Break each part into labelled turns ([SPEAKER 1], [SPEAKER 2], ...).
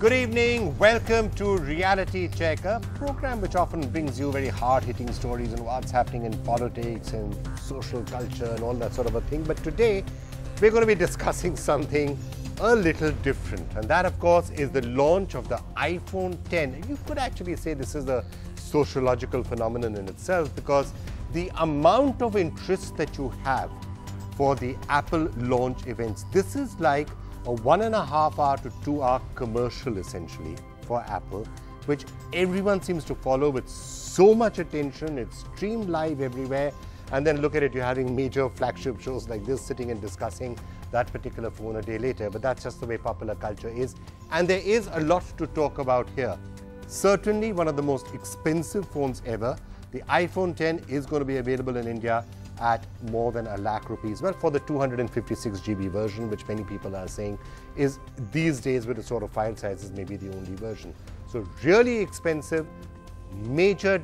[SPEAKER 1] Good evening, welcome to Reality Check, a program which often brings you very hard-hitting stories on what's happening in politics and social culture and all that sort of a thing. But today, we're going to be discussing something a little different. And that, of course, is the launch of the iPhone 10. And you could actually say this is a sociological phenomenon in itself, because the amount of interest that you have for the Apple launch events, this is like a 1.5 hour to 2 hour commercial essentially for Apple, which everyone seems to follow with so much attention. It's streamed live everywhere, and then look at it, you're having major flagship shows like this sitting and discussing that particular phone a day later. But that's just the way popular culture is, and there is a lot to talk about here. Certainly one of the most expensive phones ever. The iPhone 10 is going to be available in India at more than ₹1,00,000. Well, for the 256 GB version, which many people are saying is these days with the sort of file sizes maybe the only version. So really expensive, major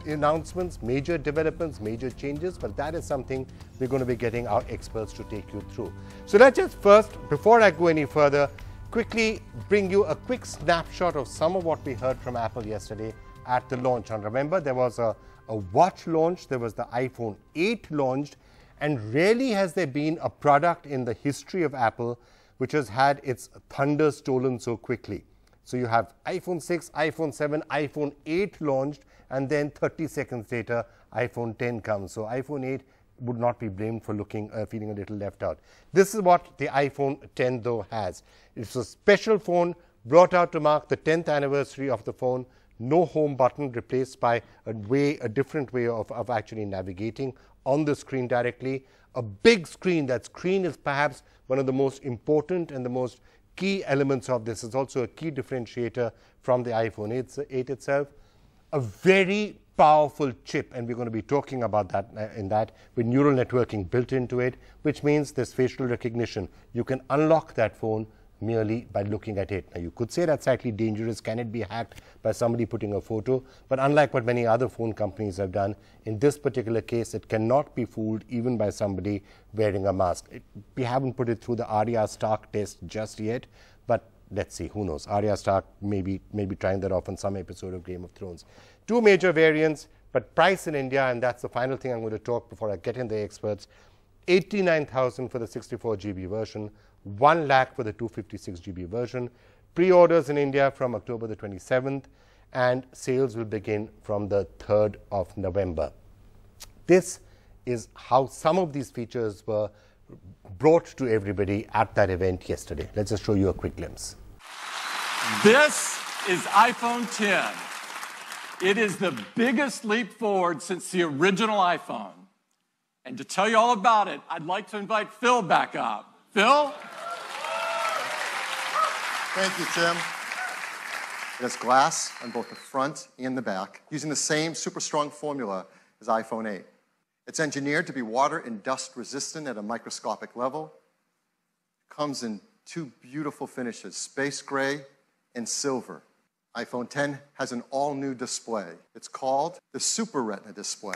[SPEAKER 1] announcements, major developments, major changes, but that is something we're going to be getting our experts to take you through. So let's just first, before I go any further, quickly bring you a quick snapshot of some of what we heard from Apple yesterday at the launch. And remember, there was a watch launch, there was the iPhone 8 launched, and rarely has there been a product in the history of Apple which has had its thunder stolen so quickly. So you have iPhone 6, iPhone 7, iPhone 8 launched, and then 30 seconds later, iPhone 10 comes. So iPhone 8 would not be blamed for feeling a little left out. This is what the iPhone 10 though has. It's a special phone brought out to mark the 10th anniversary of the phone. No home button, replaced by a different way of actually navigating on the screen directly. A big screen. That screen is perhaps one of the most important and the most key elements of this. It's also a key differentiator from the iPhone 8 itself. A very powerful chip, and we're going to be talking about that with neural networking built into it, which means there's facial recognition. You can unlock that phone merely by looking at it. Now, you could say that's slightly dangerous. Can it be hacked by somebody putting a photo? But unlike what many other phone companies have done, in this particular case, it cannot be fooled even by somebody wearing a mask. We haven't put it through the Arya Stark test just yet, but let's see, who knows? Arya Stark may be trying that off on some episode of Game of Thrones. Two major variants, but price in India, and that's the final thing I'm going to talk before I get in the experts, 89,000 for the 64 GB version, 1 lakh for the 256 GB version. Pre-orders in India from October the 27th, and sales will begin from the 3rd of November. This is how some of these features were brought to everybody at that event yesterday. Let's just show you a quick glimpse.
[SPEAKER 2] This is iPhone 10. It is the biggest leap forward since the original iPhone. And to tell you all about it, I'd like to invite Phil back up. Phil?
[SPEAKER 3] Thank you, Tim. It has glass on both the front and the back, using the same super strong formula as iPhone 8. It's engineered to be water and dust resistant at a microscopic level. It comes in two beautiful finishes, space gray and silver. iPhone 10 has an all-new display. It's called the Super Retina display.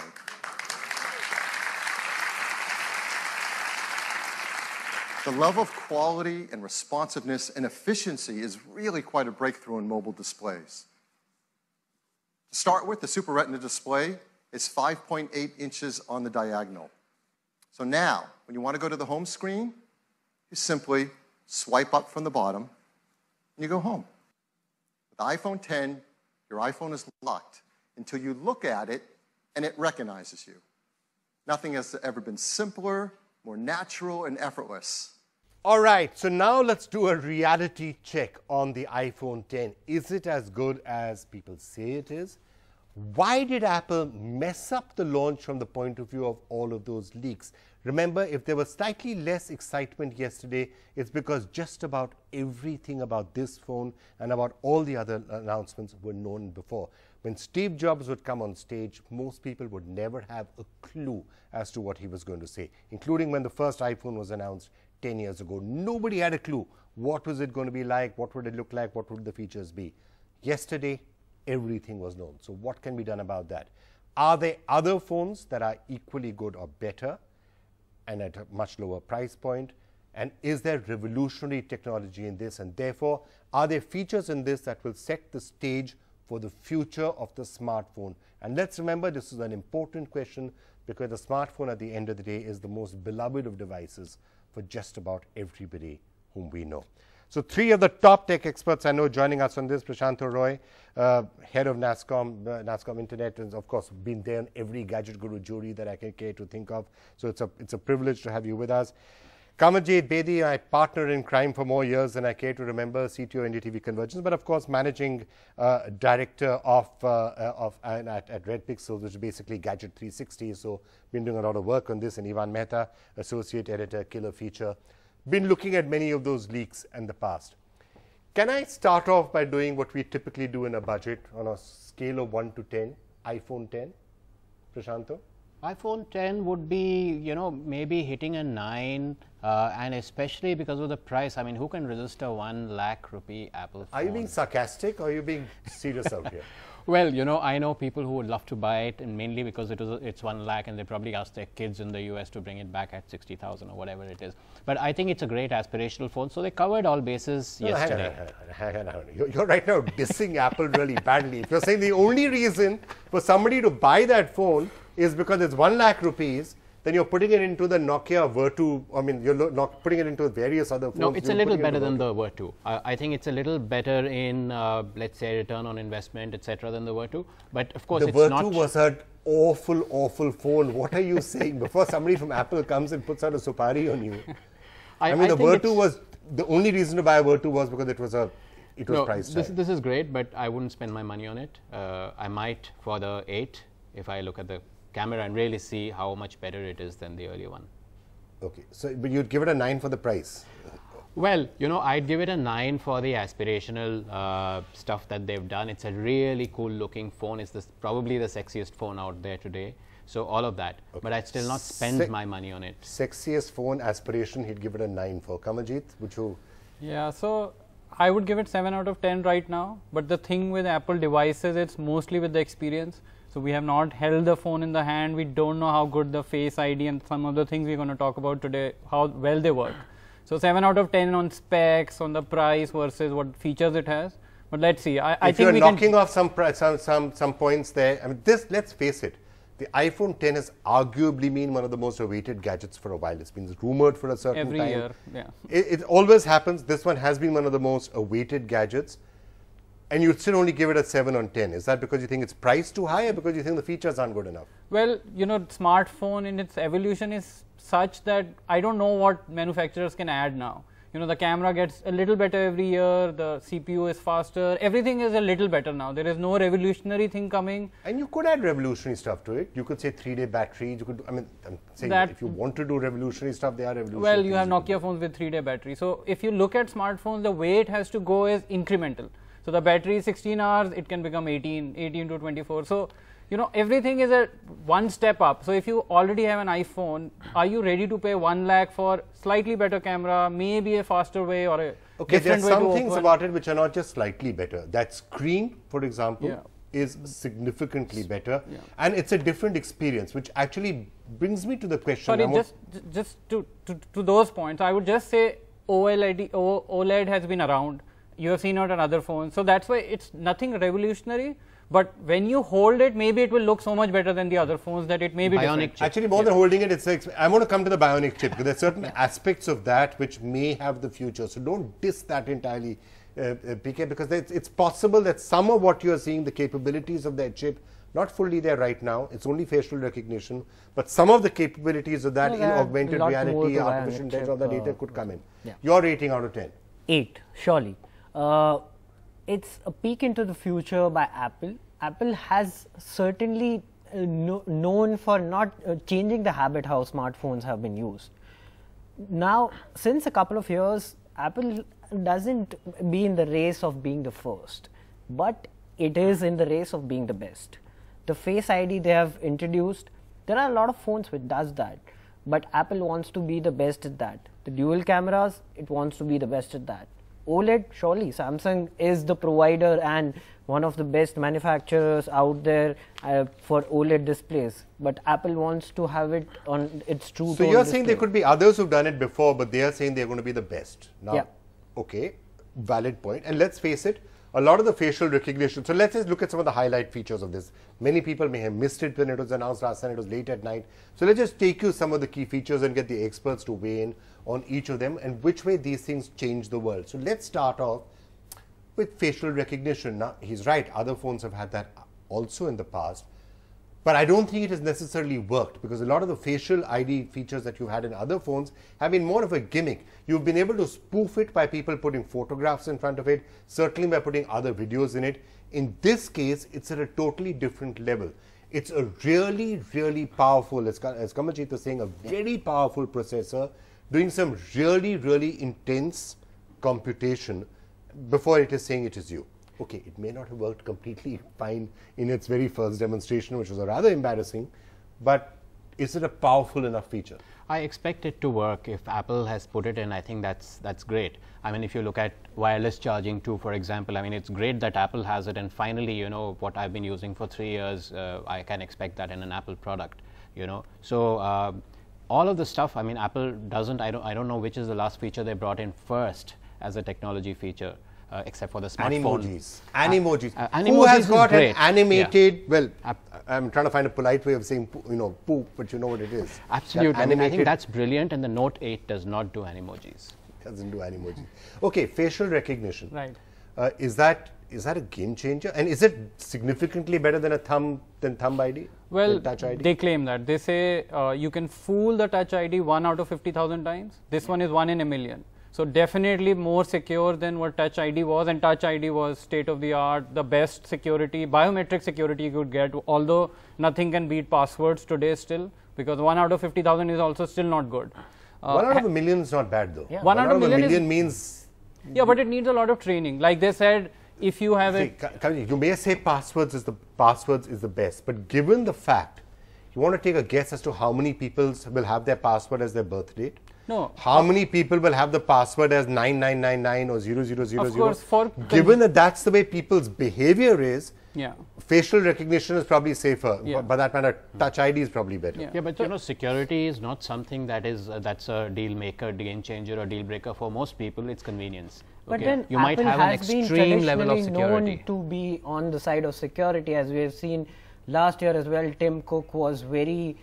[SPEAKER 3] The level of quality and responsiveness and efficiency is really quite a breakthrough in mobile displays. To start with, the Super Retina display is 5.8 inches on the diagonal. So now, when you want to go to the home screen, you simply swipe up from the bottom and you go home. With the iPhone 10, your iPhone is locked until you look at it and it recognizes you. Nothing has ever been simpler, more natural, and effortless.
[SPEAKER 1] All right, so now let's do a reality check on the iPhone 10. Is it as good as people say it is? Why did Apple mess up the launch from the point of view of all of those leaks? Remember, if there was slightly less excitement yesterday, it's because just about everything about this phone and about all the other announcements were known before. When Steve Jobs would come on stage, most people would never have a clue as to what he was going to say, including when the first iPhone was announced 10 years ago. Nobody had a clue. What was it going to be like? What would it look like? What would the features be? Yesterday, everything was known. So what can be done about that? Are there other phones that are equally good or better and at a much lower price point? And is there revolutionary technology in this? And therefore, are there features in this that will set the stage for the future of the smartphone? And let's remember, this is an important question because the smartphone at the end of the day is the most beloved of devices for just about everybody whom we know. So 3 of the top tech experts I know joining us on this: Prashantha Roy, head of NASCOM Internet, and of course been there on every Gadget Guru jury that I can care to think of. So it's a privilege to have you with us. Kamaljeet Bedi, my partner in crime for more years than I care to remember, CTO NDTV Convergence, but of course managing director at Red Pixels, which is basically Gadget 360. So been doing a lot of work on this. And Ivan Mehta, associate editor, Killer Feature. Been looking at many of those leaks in the past. Can I start off by doing what we typically do in a budget on a scale of 1 to 10, iPhone 10? Prashantha?
[SPEAKER 4] iPhone 10 would be, you know, maybe hitting a 9, and especially because of the price. I mean, who can resist a 1 lakh rupee Apple phone?
[SPEAKER 1] Are you being sarcastic or are you being serious out here?
[SPEAKER 4] Well, you know, I know people who would love to buy it, and mainly because it's 1 lakh, and they probably ask their kids in the US to bring it back at 60,000 or whatever it is. But I think it's a great aspirational phone. So they covered all bases yesterday.
[SPEAKER 1] Hang on. You're right now dissing Apple really badly. If you're saying the only reason for somebody to buy that phone is because it's 1 lakh rupees, then you're putting it into the Nokia Virtu. I mean, you're not putting it into various other phones.
[SPEAKER 4] No, it's a little better than the Virtu. I think it's a little better in, let's say, return on investment, etc., than the Virtu. But of course,
[SPEAKER 1] the Virtu was an awful phone. What are you saying? Before somebody from Apple comes and puts out a supari on you. I mean, the Virtu was, the only reason to buy a Virtu was because it was priced high.
[SPEAKER 4] This is great, but I wouldn't spend my money on it. I might for the 8 if I look at the camera and really see how much better it is than the earlier one.
[SPEAKER 1] Okay, so but you'd give it a 9 for the price?
[SPEAKER 4] Well, you know, I'd give it a 9 for the aspirational stuff that they've done. It's a really cool looking phone. It's probably the sexiest phone out there today. So all of that, okay. But I'd still not spend my money on it.
[SPEAKER 1] Sexiest phone aspiration, he'd give it a 9 for. Kamaljeet, would you?
[SPEAKER 5] Yeah, so I would give it 7 out of 10 right now. But the thing with Apple devices, it's mostly with the experience. So we have not held the phone in the hand. We don't know how good the Face ID and some of the things we're going to talk about today, how well they work. So 7 out of 10 on specs, on the price versus what features it has. But let's see. I think
[SPEAKER 1] you're knocking off some points there. I mean, let's face it. The iPhone 10 has arguably been one of the most awaited gadgets for a while. It's been rumored for a certain time.
[SPEAKER 5] Every year, yeah.
[SPEAKER 1] It always happens. This one has been one of the most awaited gadgets. And you'd still only give it a 7 on 10. Is that because you think it's priced too high or because you think the features aren't good enough?
[SPEAKER 5] Well, you know, smartphone in its evolution is such that I don't know what manufacturers can add now. You know, the camera gets a little better every year, the CPU is faster, everything is a little better now. There is no revolutionary thing coming.
[SPEAKER 1] And you could add revolutionary stuff to it. You could say 3-day batteries. You could, I mean, I'm saying that if you want to do revolutionary stuff, they are revolutionary.
[SPEAKER 5] Well, you have Nokia phones with 3-day battery. So if you look at smartphones, the way it has to go is incremental. So the battery is 16 hours, it can become 18 to 24. So, you know, everything is a one step up. So if you already have an iPhone, are you ready to pay 1 lakh for slightly better camera, maybe a faster way or a different way to open?
[SPEAKER 1] There are some things about it which are not just slightly better. That screen, for example, is significantly better, and it's a different experience, which actually brings me to the question.
[SPEAKER 5] Sorry, just to those points, I would just say OLED has been around. You have seen it on other phones. So that's why it's nothing revolutionary. But when you hold it, maybe it will look so much better than the other phones that it may be
[SPEAKER 4] bionic
[SPEAKER 5] different.
[SPEAKER 1] Actually, more than holding it, it's like, I'm going to come to the bionic chip because there are certain aspects of that which may have the future. So don't diss that entirely, PK, because it's possible that some of what you're seeing, the capabilities of that chip, not fully there right now. It's only facial recognition, but some of the capabilities of that in augmented reality, artificial intelligence, all the data could come in. Your rating out of 10?
[SPEAKER 6] 8, surely. It's a peek into the future by Apple. Apple has certainly known for not changing the habit how smartphones have been used. Now, since a couple of years, Apple doesn't be in the race of being the first, but it is in the race of being the best. The Face ID they have introduced, there are a lot of phones which does that, but Apple wants to be the best at that. The dual cameras, it wants to be the best at that. OLED, surely Samsung is the provider and one of the best manufacturers out there for OLED displays, but Apple wants to have it on its true
[SPEAKER 1] So
[SPEAKER 6] tone
[SPEAKER 1] you're
[SPEAKER 6] display.
[SPEAKER 1] saying there could be others who've done it before, but they are saying they're going to be the best. Now,
[SPEAKER 6] Yeah.
[SPEAKER 1] okay, valid point. And let's face it, a lot of the facial recognition. So let's just look at some of the highlight features of this. Many people may have missed it when it was announced last night. It was late at night. So let's just take you some of the key features and get the experts to weigh in on each of them and which way these things change the world. So let's start off with facial recognition. Now, he's right. Other phones have had that also in the past. But I don't think it has necessarily worked because a lot of the facial ID features that you had in other phones have been more of a gimmick. You've been able to spoof it by people putting photographs in front of it, certainly by putting other videos in it. In this case, it's at a totally different level. It's a really, really powerful, as Kamaljeet was saying, a very powerful processor doing some really, really intense computation before it is saying it is you. Okay, it may not have worked completely fine in its very first demonstration, which was rather embarrassing, but is it a powerful enough feature?
[SPEAKER 4] I expect it to work. If Apple has put it in, I think that's great. I mean, if you look at wireless charging too, for example, I mean, it's great that Apple has it, and finally, you know, what I've been using for 3 years, I can expect that in an Apple product, you know. So all of the stuff, I mean, Apple doesn't, I don't know which is the last feature they brought in first as a technology feature. Except for the smartphone.
[SPEAKER 1] Animojis. Animojis.
[SPEAKER 4] Animojis
[SPEAKER 1] Who has
[SPEAKER 4] is
[SPEAKER 1] got
[SPEAKER 4] great.
[SPEAKER 1] an animated, well, I'm trying to find a polite way of saying, you know, poop, but you know what it is.
[SPEAKER 4] Absolutely. I mean, I think that's brilliant, and the Note 8 does not do animojis.
[SPEAKER 1] Doesn't do animojis. Okay, facial recognition.
[SPEAKER 5] Right.
[SPEAKER 1] Is that a game changer? And is it significantly better than Thumb ID?
[SPEAKER 5] Well,
[SPEAKER 1] Touch ID?
[SPEAKER 5] they claim that. They say you can fool the Touch ID 1 out of 50,000 times. This one is 1 in a million. So definitely more secure than what Touch ID was, and Touch ID was state of the art, the best security, biometric security you could get, although nothing can beat passwords today still, because 1 out of 50,000 is also still not good.
[SPEAKER 1] 1 out of a million is not bad though.
[SPEAKER 5] Yeah.
[SPEAKER 1] 1 out of a million means...
[SPEAKER 5] Yeah, but it needs a lot of training. Like they said, if you have it...
[SPEAKER 1] You may say passwords is the best, but given the fact, you want to take a guess as to how many people will have their password as their birth date?
[SPEAKER 5] No.
[SPEAKER 1] How many people will have the password as 9999 or 0000?
[SPEAKER 5] Of course,
[SPEAKER 1] given that that's the way people's behavior is,
[SPEAKER 5] yeah,
[SPEAKER 1] facial recognition is probably safer.
[SPEAKER 5] Yeah.
[SPEAKER 1] By that matter, Touch ID is probably better.
[SPEAKER 5] Yeah.
[SPEAKER 4] Yeah, but you know, security is not something that is that's a deal maker, game changer, or deal breaker for most people. It's convenience.
[SPEAKER 6] But
[SPEAKER 4] Okay?
[SPEAKER 6] then
[SPEAKER 4] You
[SPEAKER 6] Apple
[SPEAKER 4] might have an
[SPEAKER 6] has been
[SPEAKER 4] extreme level of
[SPEAKER 6] traditionally known
[SPEAKER 4] security.
[SPEAKER 6] to be on the side of security, as we have seen last year as well. Tim Cook was very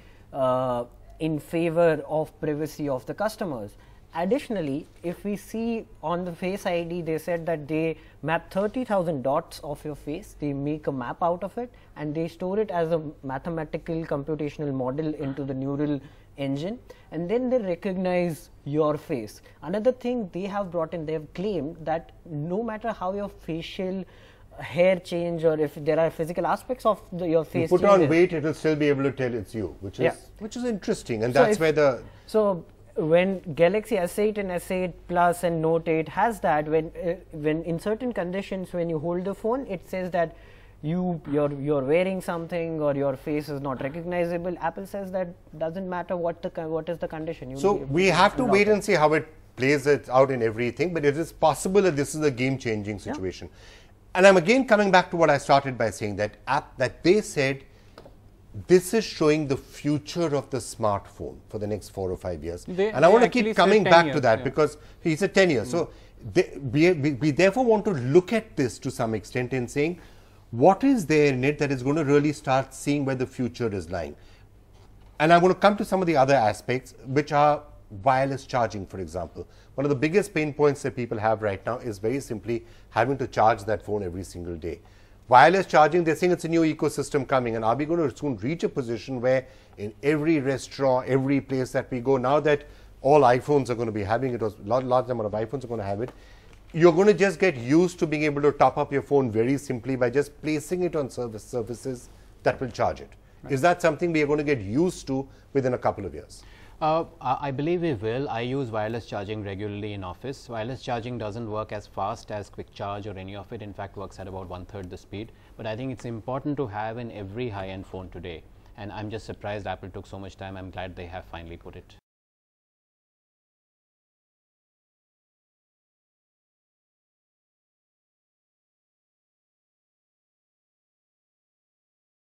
[SPEAKER 6] in favor of privacy of the customers. Additionally, if we see on the Face ID, they said that they map 30,000 dots of your face, they make a map out of it, and they store it as a mathematical computational model into the neural engine, and then they recognize your face. Another thing they have brought in, they have claimed that no matter how your facial hair change, or if there are physical aspects of your face
[SPEAKER 1] You put
[SPEAKER 6] changes,
[SPEAKER 1] on weight, it will still be able to tell it's you, which is interesting, and
[SPEAKER 6] So
[SPEAKER 1] that's where the...
[SPEAKER 6] So when Galaxy S8 and S8 Plus and Note 8 has that, when in certain conditions when you hold the phone, it says that you're wearing something or your face is not recognizable. Apple says that doesn't matter what is the condition.
[SPEAKER 1] So we have to wait and see how it plays it out in everything, but it is possible that this is a game-changing situation. And I'm again coming back to what I started by saying, that they said this is showing the future of the smartphone for the next 4 or 5 years. And I want to keep coming back to that because he said 10 years. So we therefore want to look at this to some extent in saying, what is there in it that is going to really start seeing where the future is lying? And I'm going to come to some of the other aspects, which are wireless charging, for example. One of the biggest pain points that people have right now is very simply having to charge that phone every single day. Wireless charging, they're saying it's a new ecosystem coming, and are we going to soon reach a position where in every restaurant, every place that we go, now that all iPhones are going to be having it, or large number of iPhones are going to have it, you're going to just get used to being able to top up your phone very simply by just placing it on surfaces that will charge it. Right. Is that something we are going to get used to within a couple of years?
[SPEAKER 4] I believe we will. I use wireless charging regularly in office. Wireless charging doesn't work as fast as quick charge or any of it. In fact, works at about 1/3 the speed. But I think it's important to have in every high-end phone today. And I'm just surprised Apple took so much time. I'm glad they have finally put it.